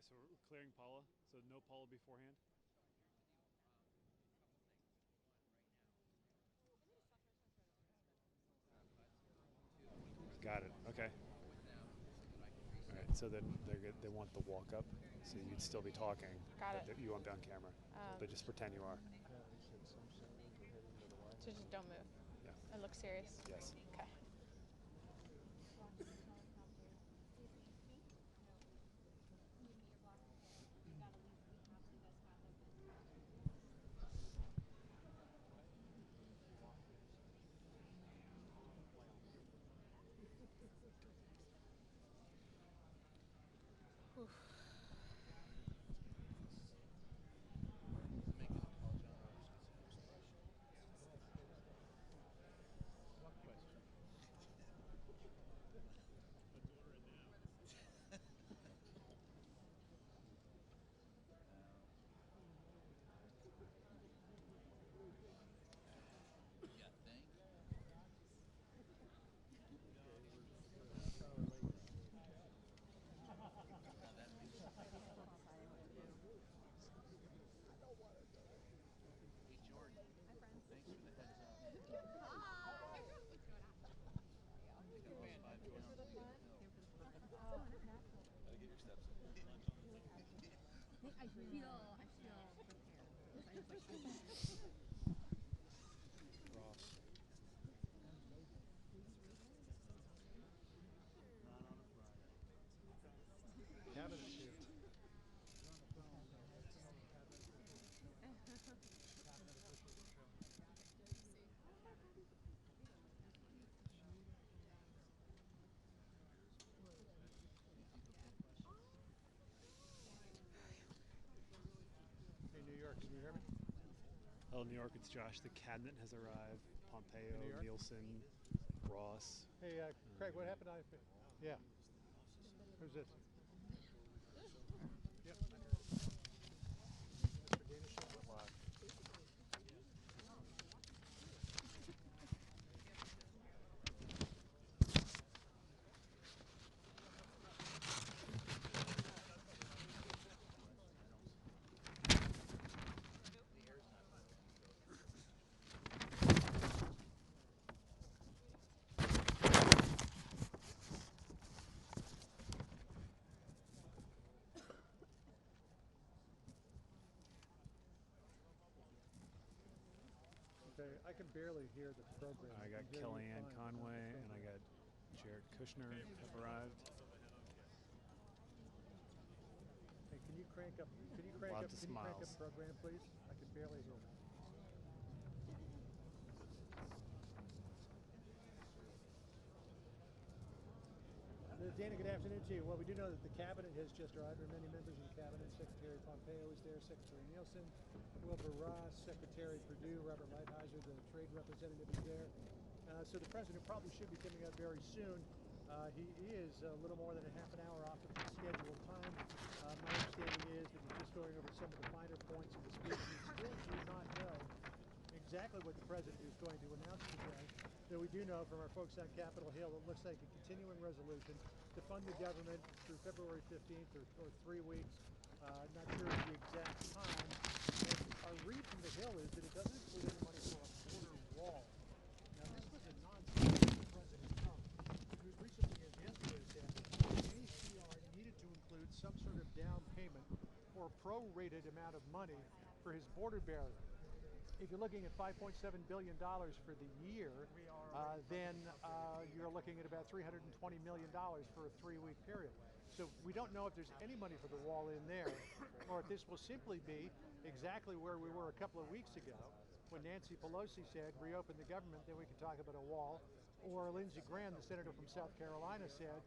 so we're clearing Paula. So no Paula beforehand. Got it. Okay. All right. So then they want the walk up, so you'd still be talking, Got but it. you won't be on camera. But just pretend you are. So just don't move. Yeah. It looks serious. Yes. Okay. Cabinet shift. Hey, New York, can you hear me? Hello, New York. It's Josh. The cabinet has arrived. Hey, New Pompeo, York. Nielsen, Ross. Hey, Craig, what happened? Yeah. Who's this? Yep. Mr. Dana Show live. Okay, I can barely hear the program. I got can hear you Kellyanne fine, but not Conway, the and I program. got Jared Kushner have arrived. Hey, can you crank up? Lots of Can you crank up smiles. program, please? I can barely hear. Dana, good afternoon to you. Well, we do know that the cabinet has just arrived. There are many members of the cabinet. Secretary Pompeo is there, Secretary Nielsen, Wilbur Ross, Secretary Perdue, Robert Lighthizer, the trade representative is there. So the president probably should be coming up very soon. He is a little more than a half an hour off of the scheduled time. My understanding is that he's just going over some of the finer points of the speech. We still do not know exactly what the president is going to announce today. Though we do know from our folks on Capitol Hill, it looks like a continuing resolution to fund the government through February 15th or 3 weeks. Not sure of the exact time. And our read from the Hill is that it doesn't include any money for a border wall. Now, this was a non-starter for President Trump, who recently, as yesterday, said any CR needed to include some sort of down payment or prorated amount of money for his border barrier. If you're looking at $5.7 billion for the year, then you're looking at about $320 million for a 3-week period. So we don't know if there's any money for the wall in there, or if this will simply be exactly where we were a couple of weeks ago when Nancy Pelosi said, reopen the government, then we can talk about a wall. Or Lindsey Graham, the senator from South Carolina, said,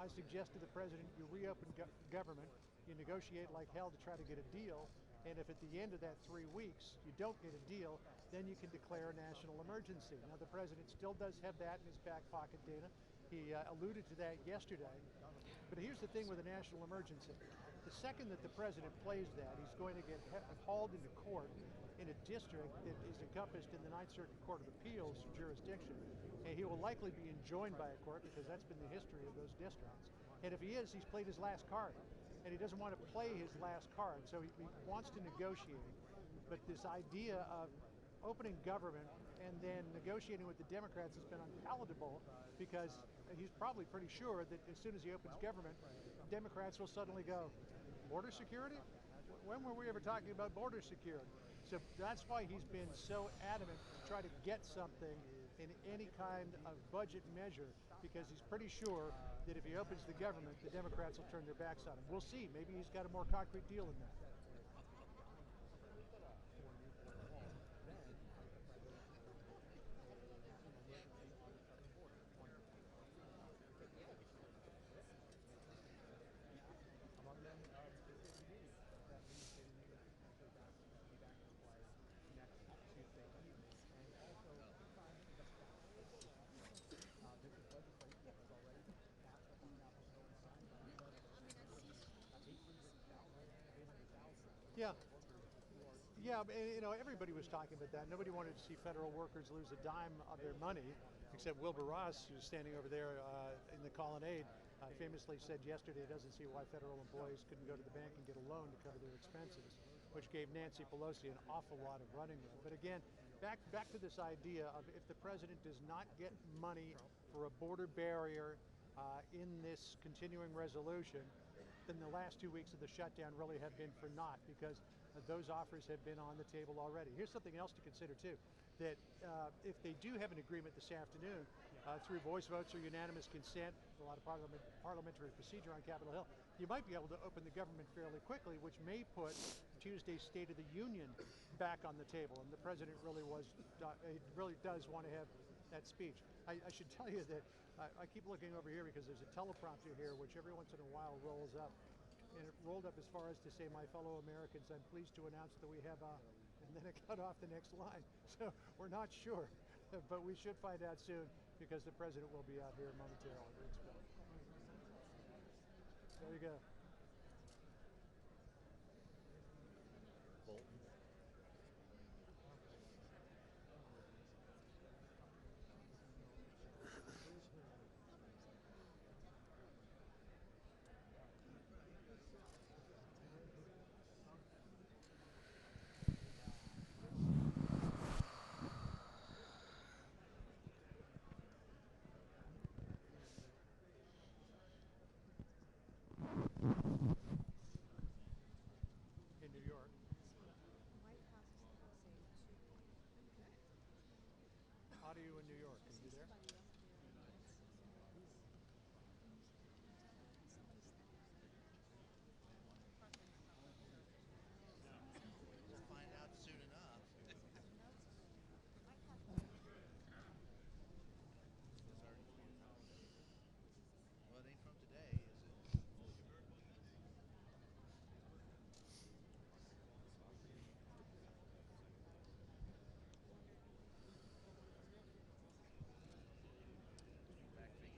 I suggest to the president you reopen government, you negotiate like hell to try to get a deal, and if at the end of that 3 weeks you don't get a deal, then you can declare a national emergency. Now, the president still does have that in his back pocket, Dana. He alluded to that yesterday. But here's the thing with a national emergency. The second that the president plays that, he's going to get hauled into court in a district that is encompassed in the Ninth Circuit Court of Appeals jurisdiction. And he will likely be enjoined by a court because that's been the history of those districts. And if he is, he's played his last card. and he doesn't want to play his last card, so he wants to negotiate. But this idea of opening government and then negotiating with the Democrats has been unpalatable because he's probably pretty sure that as soon as he opens government, Democrats will suddenly go, border security? When were we ever talking about border security? So that's why he's been so adamant to try to get something in any kind of budget measure, because he's pretty sure that if he opens the government, the Democrats will turn their backs on him. We'll see. Maybe he's got a more concrete deal than that. Yeah. Yeah, everybody was talking about that. Nobody wanted to see federal workers lose a dime of their money, except Wilbur Ross, who's standing over there in the colonnade, famously said yesterday he doesn't see why federal employees couldn't go to the bank and get a loan to cover their expenses, which gave Nancy Pelosi an awful lot of running room. But again, back to this idea of if the president does not get money for a border barrier in this continuing resolution, then the last 2 weeks of the shutdown really have been for naught, because those offers have been on the table already. Here's something else to consider too, that if they do have an agreement this afternoon through voice votes or unanimous consent, a lot of parliamentary procedure on Capitol Hill, you might be able to open the government fairly quickly, which may put Tuesday's State of the Union back on the table. And the president really does want to have that speech. I should tell you that I keep looking over here because there's a teleprompter here which every once in a while rolls up. And it rolled up as far as to say, "My fellow Americans, I'm pleased to announce that we have a," and then it cut off the next line. So we're not sure, but we should find out soon because the president will be out here momentarily. We expect. There you go. Bolton. In New York. How do you in New York? Are you there? We'll find out soon enough. Well, it ain't from today, is it? Back figuring.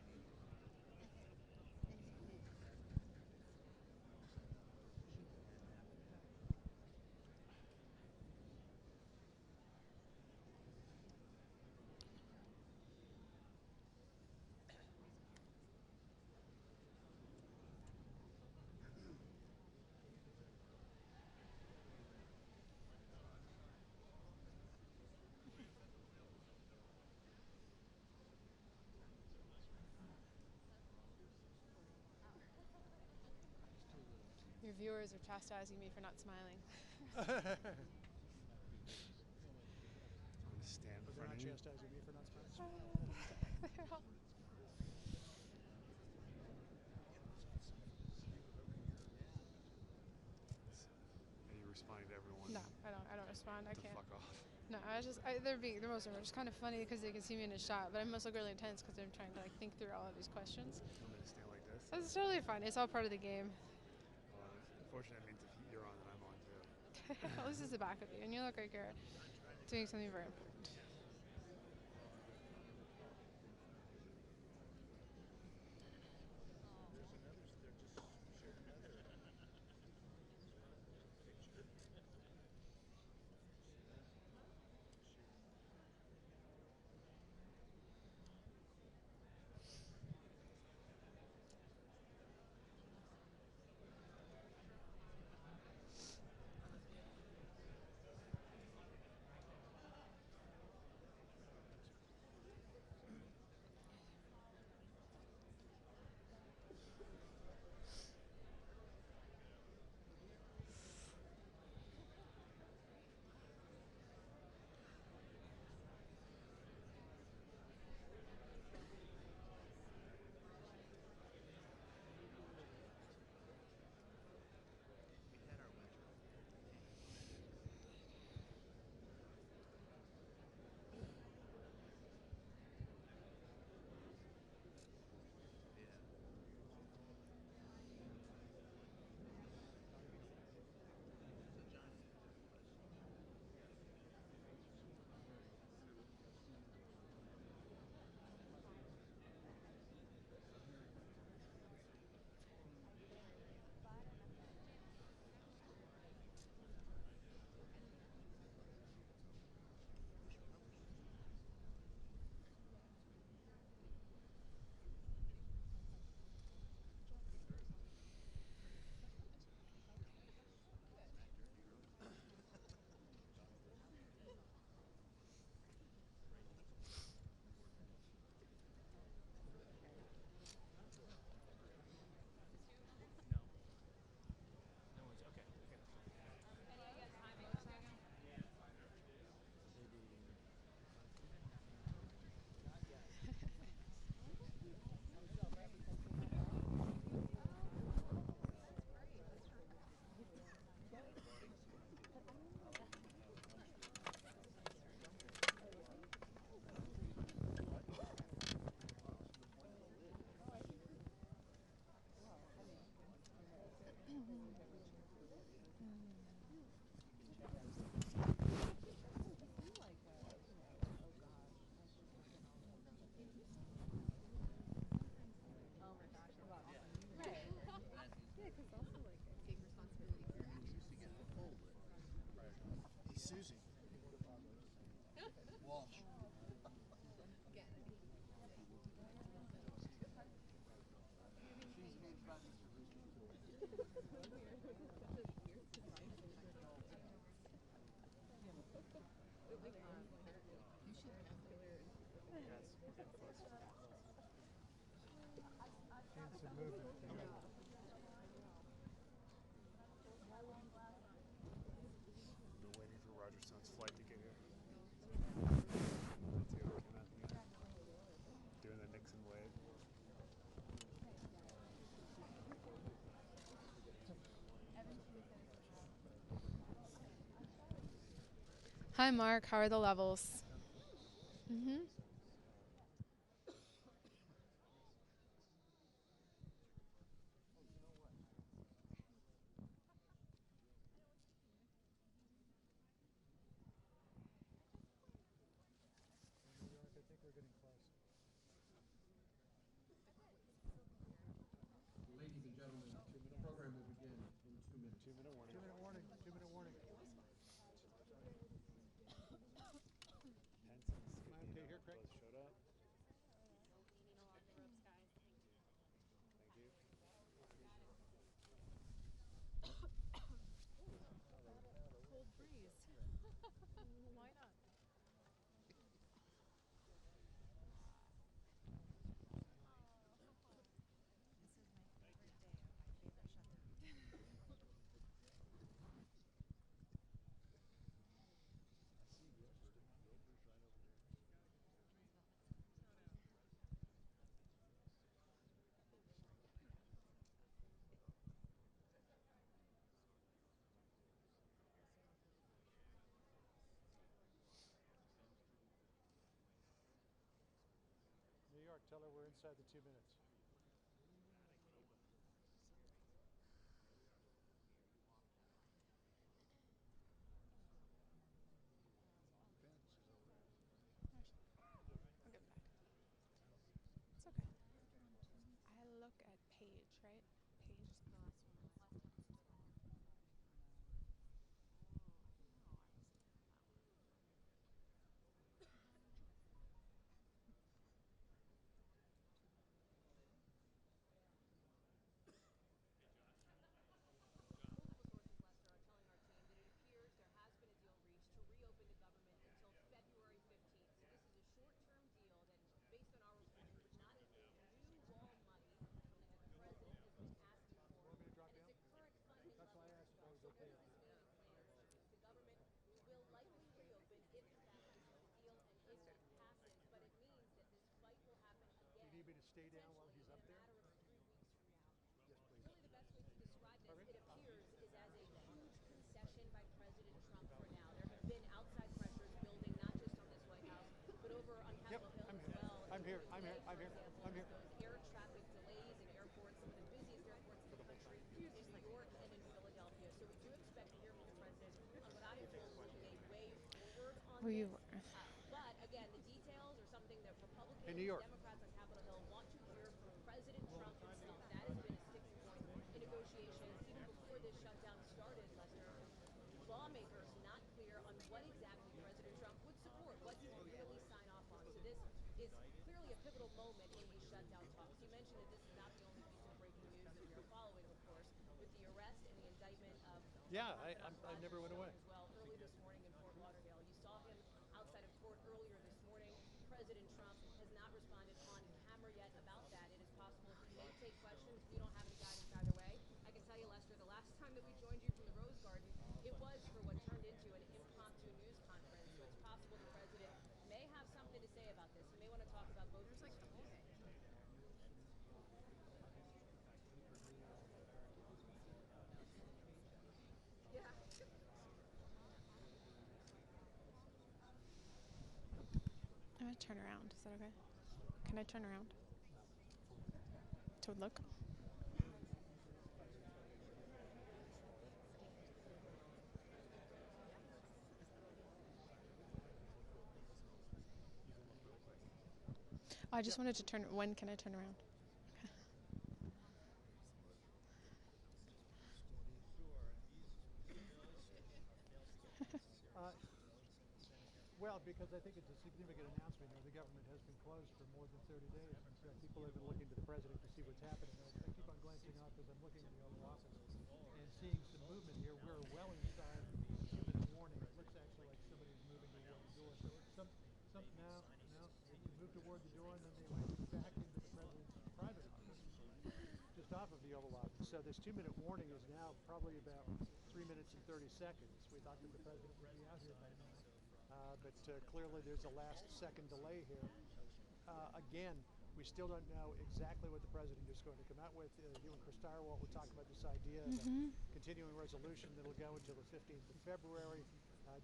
Your viewers are chastising me for not smiling. I'm gonna stand in But they're front not of you. chastising me for not smiling. They're all- And you responding to everyone. no, I don't respond. I To can't. fuck off. No, they're most of them are just kind of funny because they can see me in a shot, but I must look really intense because I'm trying to like think through all of these questions. I'm gonna stand like this. It's totally fine. It's all part of the game. Unfortunately, that means if you're on, then I'm on too. At least it's the back of you, and you look like you're doing something very important. Susie. Walsh. Chance of movement. Been waiting for Roger Stone's flight to get here. Let's see what came out the end. Doing the Nixon wave. Hi, Mark. How are the levels? Mm-hmm. New York, I think we're getting close. Ladies and gentlemen, the program will begin in 2 minutes. 2 minute warning. 2 minute warning. 2 minute warning. Pence and Okay, here, Scavino Craig. both showed up. Thank you. Cold breeze. Why not? This is my favorite day of my favorite shutdown. New York, tell her we're inside the 2 minutes. I'll get back. It's okay. I look at Paige, right? Paige is the last one. You want me to drop down? That's why I asked if I was okay with it. Do you need me to stay down while he's up there? Yes, please. Pardon me? Yep, I'm here. I'm here. I'm here. I'm here. I'm here. Were you? In New York. Yeah, I never went away. I'm gonna turn around. Is that okay? Can I turn around? To look? Oh, I just wanted to turn. When can I turn around? because I think it's a significant announcement. You know, the government has been closed for more than 30 days. And so people have been looking to the president to see what's happening. I keep on glancing off as I'm looking in the Oval Office and seeing some movement here. We're well inside the 2-minute warning. It looks actually like somebody's moving toward the door. So it's some now, they moved toward the door and then they went back into the president's private office, just off of the Oval Office. So this 2-minute warning is now probably about 3 minutes and 30 seconds. We thought that the president would be out here by now. But clearly there's a last second delay here. Again, we still don't know exactly what the president is going to come out with. You and Chris Tyrewalt were talking about this idea of a continuing resolution that'll go until the 15th of February.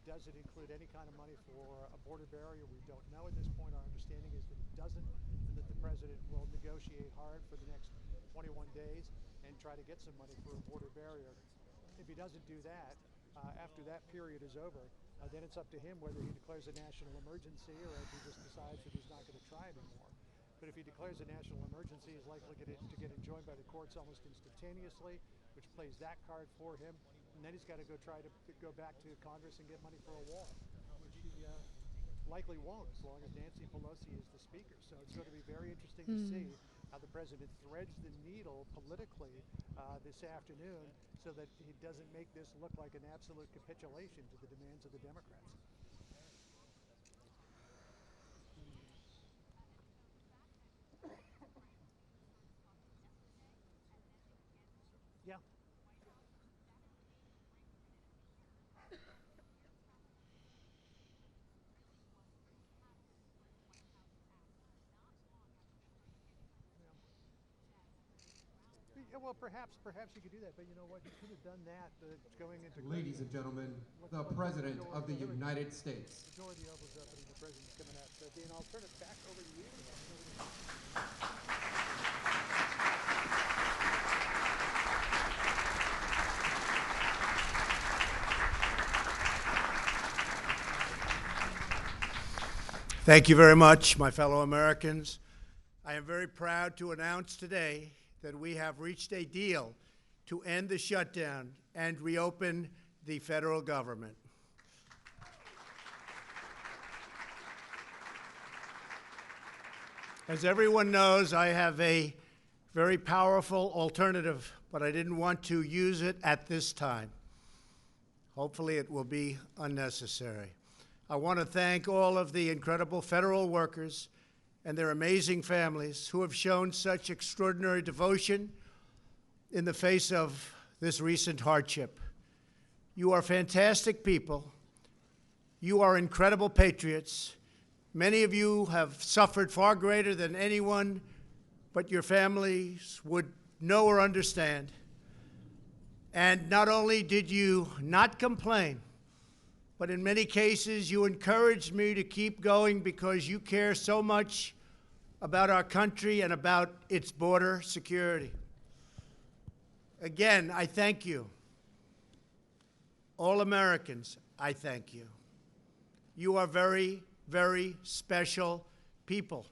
Does it include any kind of money for a border barrier? We don't know at this point. Our understanding is that it doesn't, and that the president will negotiate hard for the next 21 days and try to get some money for a border barrier. If he doesn't do that, after that period is over, then it's up to him whether he declares a national emergency or if he just decides that he's not going to try anymore. But if he declares a national emergency, he's likely to get enjoined by the courts almost instantaneously, which plays that card for him. And then he's got to try to go back to Congress and get money for a wall, which he likely won't as long as Nancy Pelosi is the speaker. So it's going to be very interesting to see how the president threads the needle politically this afternoon so that he doesn't make this look like an absolute capitulation to the demands of the Democrats. Yeah. Yeah, well, perhaps you could do that, but you know what? You could have done that going into. Ladies and gentlemen, the President of the United States. The door of the Oval's opening, the president's coming out. So, Dean, I'll turn it back over to you. Thank you very much, my fellow Americans. I am very proud to announce today that we have reached a deal to end the shutdown and reopen the federal government. As everyone knows, I have a very powerful alternative, but I didn't want to use it at this time. Hopefully it will be unnecessary. I want to thank all of the incredible federal workers and their amazing families who have shown such extraordinary devotion in the face of this recent hardship. You are fantastic people. You are incredible patriots. Many of you have suffered far greater than anyone but your families would know or understand. And not only did you not complain, but in many cases you encouraged me to keep going because you care so much about our country and about its border security. Again, I thank you. All Americans, I thank you. You are very, very special people.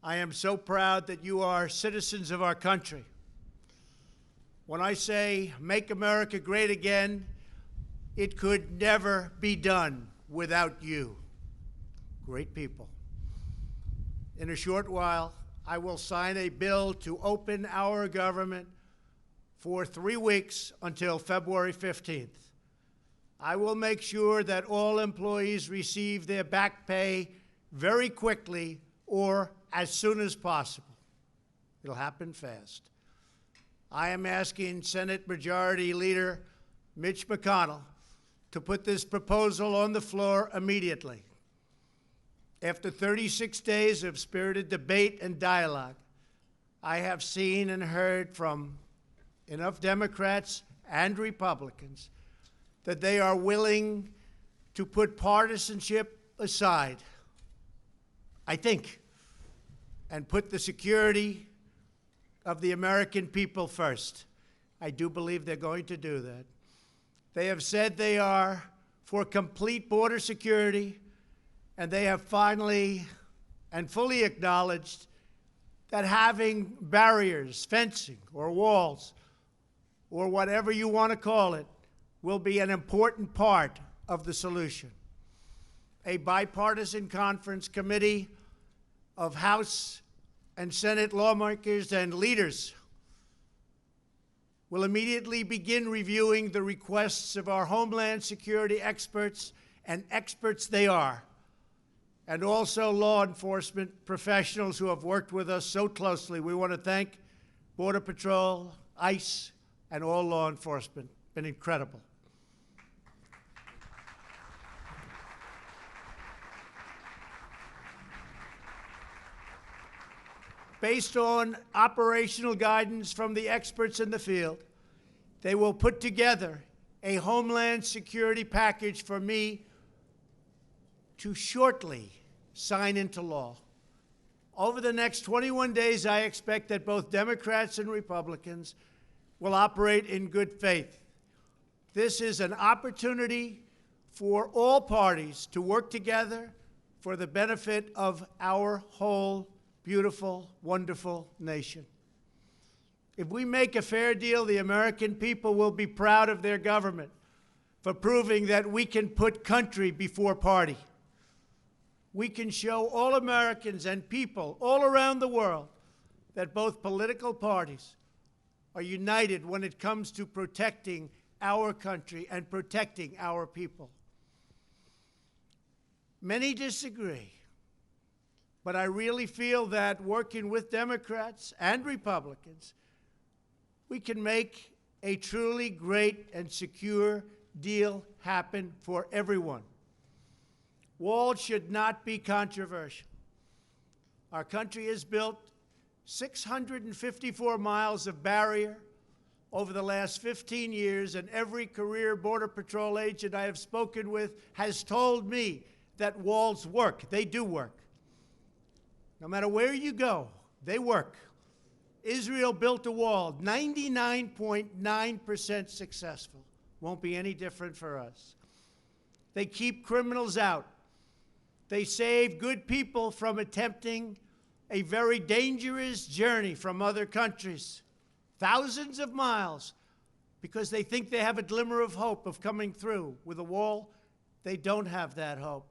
I am so proud that you are citizens of our country. When I say make America great again, it could never be done without you. Great people. In a short while, I will sign a bill to open our government for 3 weeks until February 15th. I will make sure that all employees receive their back pay very quickly or as soon as possible. It'll happen fast. I am asking Senate Majority Leader Mitch McConnell to put this proposal on the floor immediately. After 36 days of spirited debate and dialogue, I have seen and heard from enough Democrats and Republicans that they are willing to put partisanship aside, I think, and put the security of the American people first. I do believe they're going to do that. They have said they are for complete border security, and they have finally and fully acknowledged that having barriers, fencing, or walls, or whatever you want to call it, will be an important part of the solution. a bipartisan conference committee of House and Senate lawmakers and leaders will immediately begin reviewing the requests of our Homeland Security experts, and experts they are, and also law enforcement professionals who have worked with us so closely. We want to thank Border Patrol, ICE, and all law enforcement. Been incredible. Based on operational guidance from the experts in the field, they will put together a Homeland Security package for me to shortly sign into law. Over the next 21 days, I expect that both Democrats and Republicans will operate in good faith. This is an opportunity for all parties to work together for the benefit of our whole beautiful, wonderful nation. If we make a fair deal, the American people will be proud of their government for proving that we can put country before party. We can show all Americans and people all around the world that both political parties are united when it comes to protecting our country and protecting our people. Many disagree, but I really feel that working with Democrats and Republicans, we can make a truly great and secure deal happen for everyone. Walls should not be controversial. Our country has built 654 miles of barrier over the last 15 years, and every career Border Patrol agent I have spoken with has told me that walls work. They do work. No matter where you go, they work. Israel built a wall, 99.9% successful. Won't be any different for us. They keep criminals out. They save good people from attempting a very dangerous journey from other countries, thousands of miles, because they think they have a glimmer of hope of coming through. With a wall, they don't have that hope.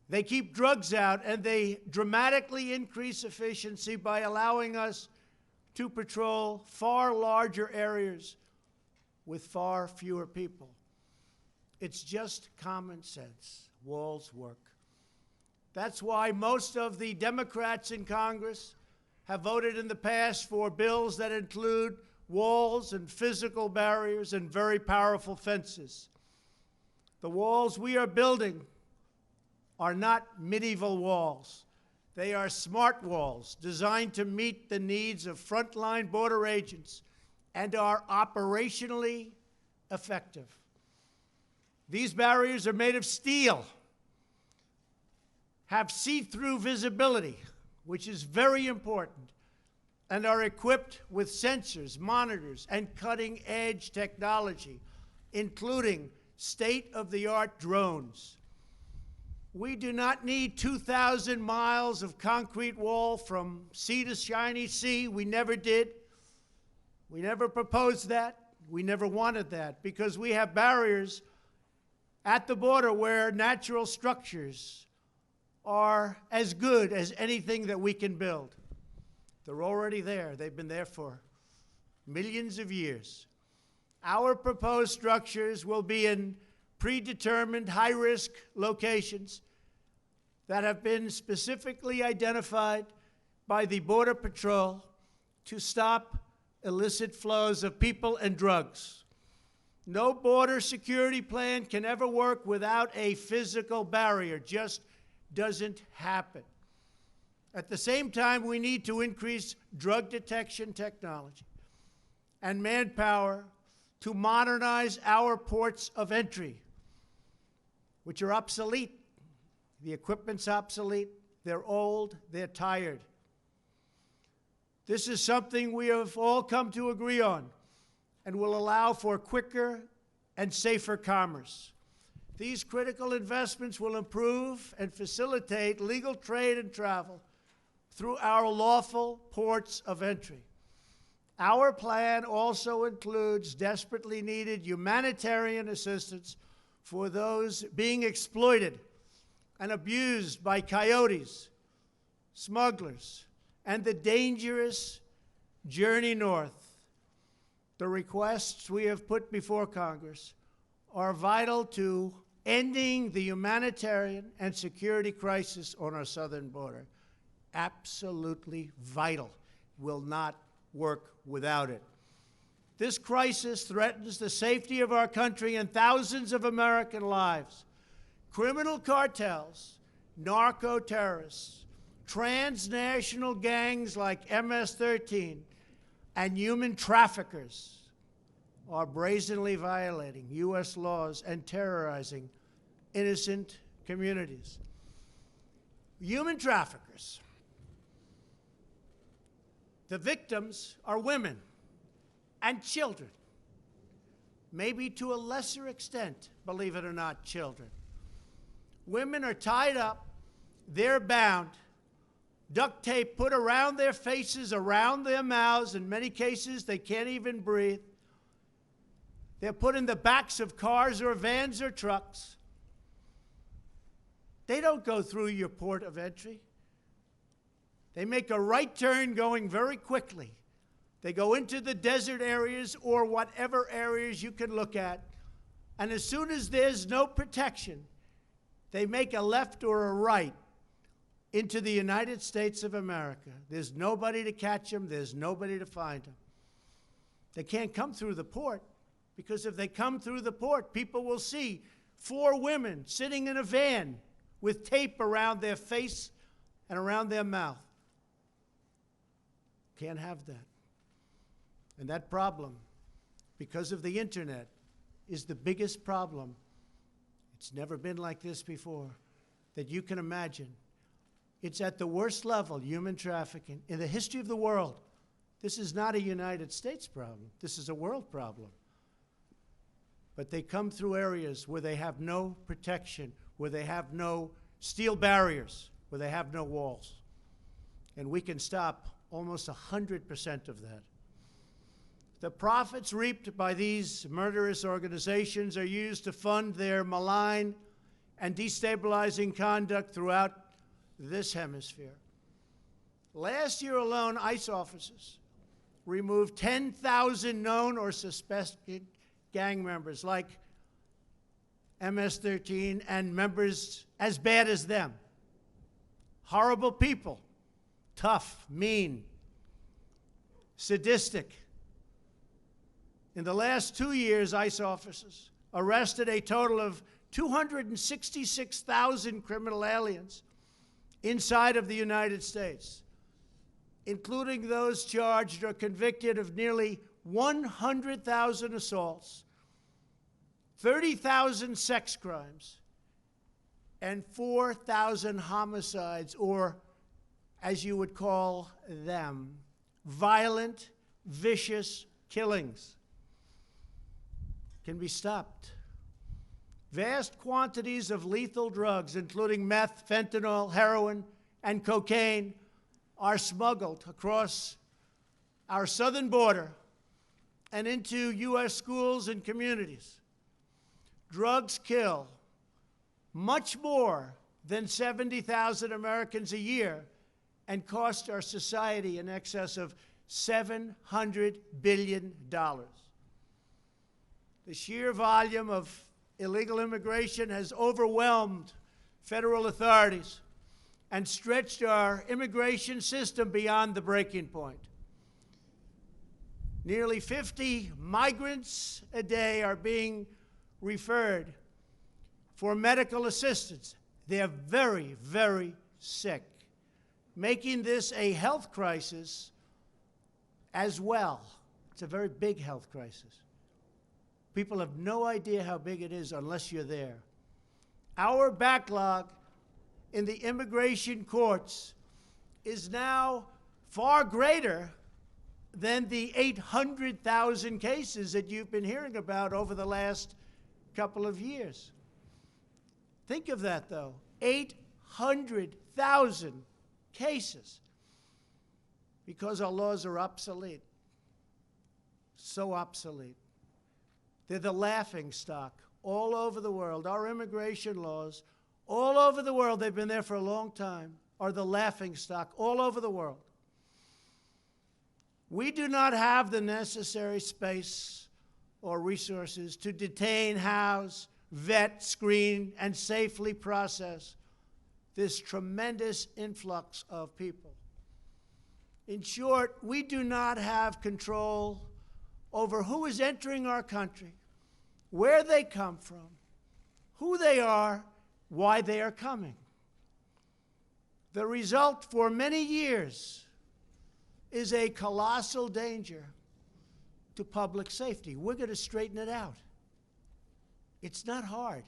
They keep drugs out, and they dramatically increase efficiency by allowing us to patrol far larger areas with far fewer people. It's just common sense. Walls work. That's why most of the Democrats in Congress have voted in the past for bills that include walls and physical barriers and very powerful fences. The walls we are building are not medieval walls. They are smart walls designed to meet the needs of frontline border agents and are operationally effective. These barriers are made of steel, have see-through visibility, which is very important, and are equipped with sensors, monitors, and cutting-edge technology, including state-of-the-art drones. We do not need 2,000 miles of concrete wall from sea to shiny sea. We never did. We never proposed that. We never wanted that, because we have barriers at the border where natural structures are as good as anything that we can build. They're already there. They've been there for millions of years. Our proposed structures will be in predetermined high-risk locations that have been specifically identified by the Border Patrol to stop illicit flows of people and drugs. No border security plan can ever work without a physical barrier. Just doesn't happen. At the same time, we need to increase drug detection technology and manpower to modernize our ports of entry, which are obsolete. The equipment's obsolete. They're old. They're tired. This is something we have all come to agree on and will allow for quicker and safer commerce. These critical investments will improve and facilitate legal trade and travel through our lawful ports of entry. Our plan also includes desperately needed humanitarian assistance for those being exploited and abused by coyotes, smugglers, and the dangerous journey north. The requests we have put before Congress are vital to ending the humanitarian and security crisis on our southern border. Absolutely vital. Will not work without it. This crisis threatens the safety of our country and thousands of American lives. Criminal cartels, narco-terrorists, transnational gangs like MS-13, and human traffickers are brazenly violating U.S. laws and terrorizing innocent communities. Human traffickers. The victims are women and children, maybe to a lesser extent, believe it or not, children. Women are tied up, they're bound, duct tape put around their faces, around their mouths. In many cases, they can't even breathe. They're put in the backs of cars or vans or trucks. They don't go through your port of entry. They make a right turn going very quickly. They go into the desert areas or whatever areas you can look at. And as soon as there's no protection, they make a left or a right into the United States of America. There's nobody to catch them. There's nobody to find them. They can't come through the port, because if they come through the port, people will see 4 women sitting in a van with tape around their face and around their mouth. Can't have that. And that problem, because of the internet, is the biggest problem. It's never been like this before that you can imagine. It's at the worst level, human trafficking, in the history of the world. This is not a United States problem. This is a world problem. But they come through areas where they have no protection, where they have no steel barriers, where they have no walls. And we can stop almost 100% of that. The profits reaped by these murderous organizations are used to fund their malign and destabilizing conduct throughout this hemisphere. Last year alone, ICE officers removed 10,000 known or suspected gang members like MS-13 and members as bad as them. Horrible people, tough, mean, sadistic. In the last 2 years, ICE officers arrested a total of 266,000 criminal aliens inside of the United States, including those charged or convicted of nearly 100,000 assaults, 30,000 sex crimes, and 4,000 homicides, or as you would call them, violent, vicious killings. Can be stopped. Vast quantities of lethal drugs, including meth, fentanyl, heroin, and cocaine, are smuggled across our southern border and into U.S. schools and communities. Drugs kill much more than 70,000 Americans a year and cost our society in excess of $700 billion. The sheer volume of illegal immigration has overwhelmed federal authorities and stretched our immigration system beyond the breaking point. Nearly 50 migrants a day are being referred for medical assistance. They're very, very sick, making this a health crisis as well. It's a very big health crisis. People have no idea how big it is unless you're there. Our backlog in the immigration courts is now far greater than the 800,000 cases that you've been hearing about over the last couple of years. Think of that, though. 800,000 cases because our laws are obsolete. So obsolete. They're the laughing stock all over the world. Our immigration laws all over the world, they've been there for a long time, are the laughingstock all over the world. We do not have the necessary space or resources to detain, house, vet, screen, and safely process this tremendous influx of people. In short, we do not have control over who is entering our country, where they come from, who they are, why they are coming. The result for many years is a colossal danger to public safety. We're going to straighten it out. It's not hard.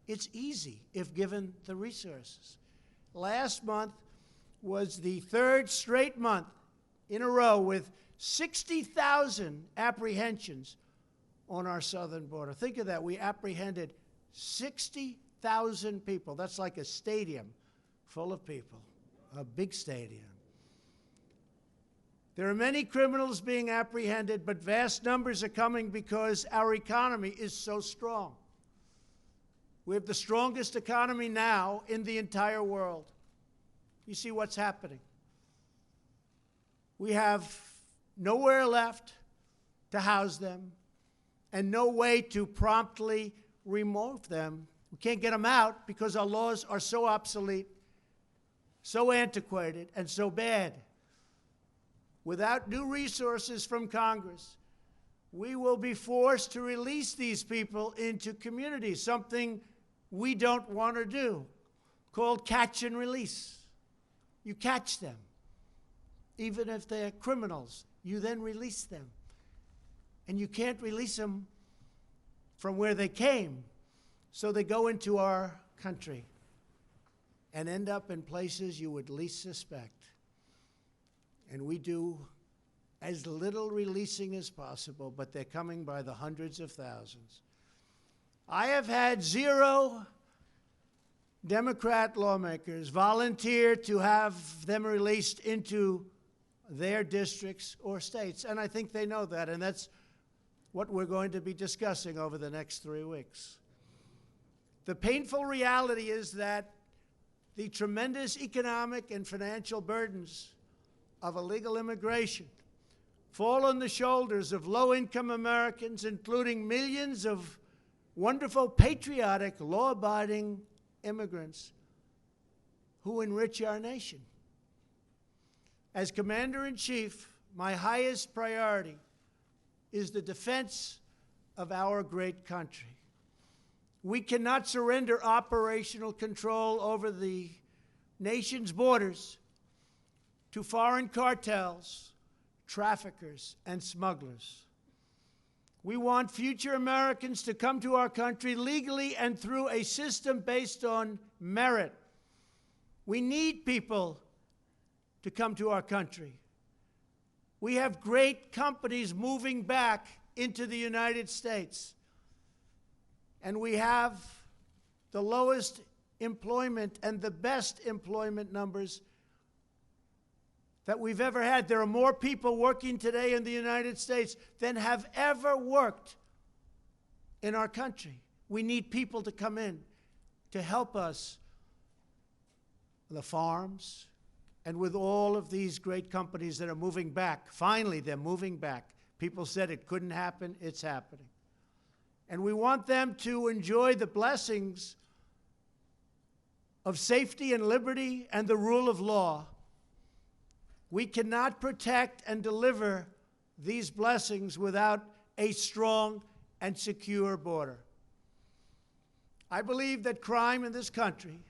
It's easy if given the resources. Last month was the third straight month in a row with 60,000 apprehensions on our southern border. Think of that. We apprehended 60,000 people. That's like a stadium full of people, a big stadium. There are many criminals being apprehended, but vast numbers are coming because our economy is so strong. We have the strongest economy now in the entire world. You see what's happening. We have nowhere left to house them and no way to promptly remove them. We can't get them out because our laws are so obsolete, so antiquated, and so bad. Without new resources from Congress, we will be forced to release these people into communities, something we don't want to do, called catch and release. You catch them. Even if they're criminals, you then release them. And you can't release them from where they came, so they go into our country and end up in places you would least suspect. And we do as little releasing as possible, but they're coming by the hundreds of thousands. I have had 0 Democrat lawmakers volunteer to have them released into their districts or states, and I think they know that, and that's what we're going to be discussing over the next 3 weeks. The painful reality is that the tremendous economic and financial burdens of illegal immigration fall on the shoulders of low-income Americans, including millions of wonderful, patriotic, law-abiding immigrants who enrich our nation. As Commander-in-Chief, my highest priority is the defense of our great country. We cannot surrender operational control over the nation's borders to foreign cartels, traffickers, and smugglers. We want future Americans to come to our country legally and through a system based on merit. We need people to come to our country. We have great companies moving back into the United States. And we have the lowest employment and the best employment numbers that we've ever had. There are more people working today in the United States than have ever worked in our country. We need people to come in to help us on the farms and with all of these great companies that are moving back. Finally, they're moving back. People said it couldn't happen. It's happening. And we want them to enjoy the blessings of safety and liberty and the rule of law. We cannot protect and deliver these blessings without a strong and secure border. I believe that crime in this country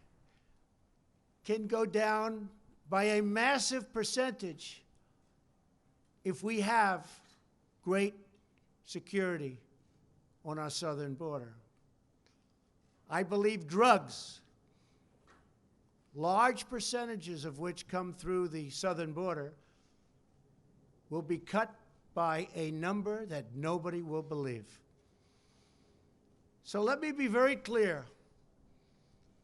can go down by a massive percentage if we have great security on our southern border. I believe drugs, large percentages of which come through the southern border, will be cut by a number that nobody will believe. So let me be very clear.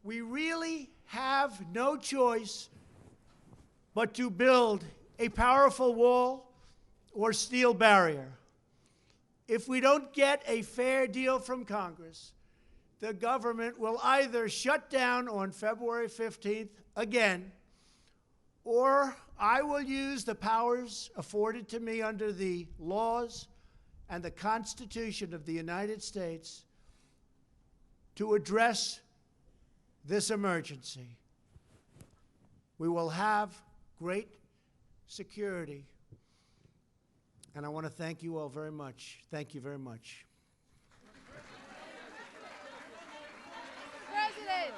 We really have no choice but to build a powerful wall or steel barrier. If we don't get a fair deal from Congress, the government will either shut down on February 15th again, or I will use the powers afforded to me under the laws and the Constitution of the United States to address this emergency. We will have great security. And I want to thank you all very much. Thank you very much. President!